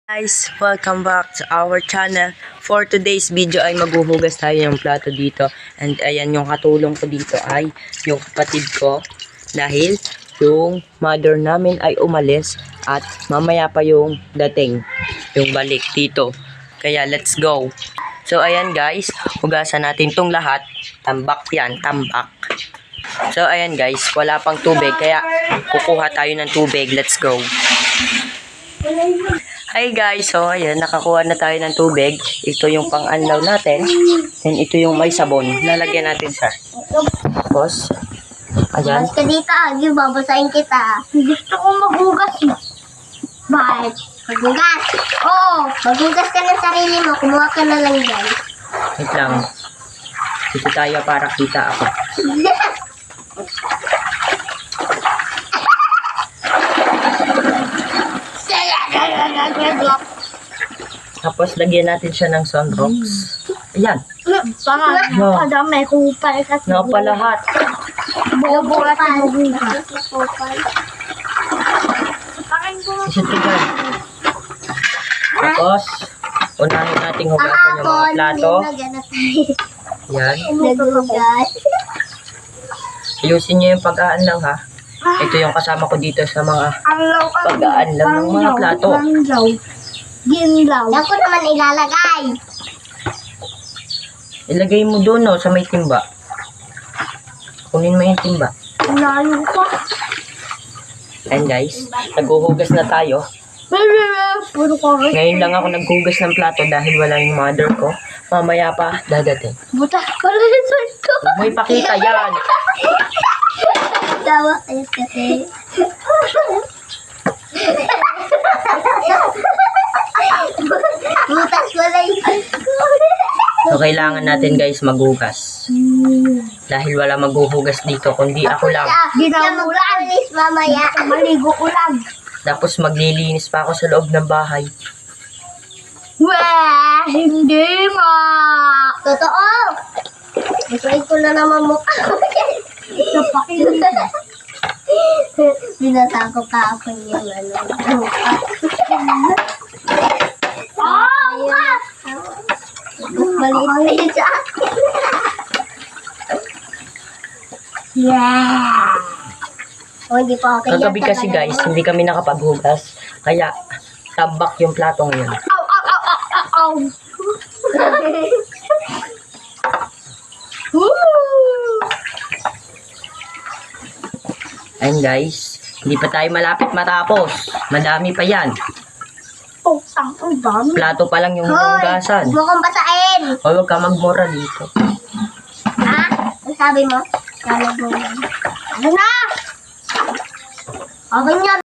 Guys, welcome back to our channel. For today's video ay maghuhugas tayo ng plato dito. And ayan, yung katulong ko dito ay yung kapatid ko. Dahil yung mother namin ay umalis at mamaya pa yung dating, yung balik dito. Kaya let's go. So ayan guys, hugasan natin tong lahat. Tambak yan, tambak. So ayan guys, wala pang tubig kaya kukuha tayo ng tubig. Let's go. Hi guys, so ayan, nakakuha na tayo ng tubig. Ito yung pang-anlaw natin. And ito yung may sabon. Lalagyan natin siya. Tapos, ayan. Mas ka dito, Agi, babasahin kita. Gusto ko maghugas mo. Bakit? Maghugas? Oo, maghugas ka ng sarili mo. Kumuha ka na lang dyan. Wait lang. Dito tayo para kita ako. Tapos, lagyan natin siya ng sunrocks. Ayan. No. May kupal ka. Napalahat. Bubuhat na maghugas. Isitigan. Tapos, unahin natin hugasan yung mga plato. Ayan. Naghugas. Ayusin nyo yung pag-aanlaw ha. Ito yung kasama ko dito sa mga pag-aanlaw ng mga plato. Ginlaw. Yan ko naman ilalagay. Ilagay mo doon no, sa may timba. Kunin mo yung timba. Lalo pa. And guys, naghuhugas na tayo. Puro ko rin. Ngayon lang ako naghugas ng plato dahil wala yung mother ko. Mamaya pa dadating. Butas ko rin ko. Huwag mo ipakita yan. Tawa kayo kasi. Butas ko rin. So kailangan natin guys maghugas. Dahil wala maghuhugas dito kundi ako lang. Ginaulan. Mamaya. Maligo ulan. Tapos maglilinis pa ako sa loob ng bahay. Weh, hindi mo. Totoo. Masuin ko na naman mukha ko. Binasa ko kahapon yung mukha. Oh! Maliit na yun sa akin. Yeah! Oh, hindi pa ako kanya. Kagabi kasi guys, hindi kami nakapaghugas. Kaya tabak yung plato ngayon. Ow! Ow! Ow! Ow! Ow! Ayun guys, hindi pa tayo malapit matapos. Madami pa yan. Oh, ang dami. Plato pa lang yung hugasan. Huwag kang basahin. O huwag ka magmura dito. Ha? Ano sabi mo? Lalagyan mo. Ano na? Okay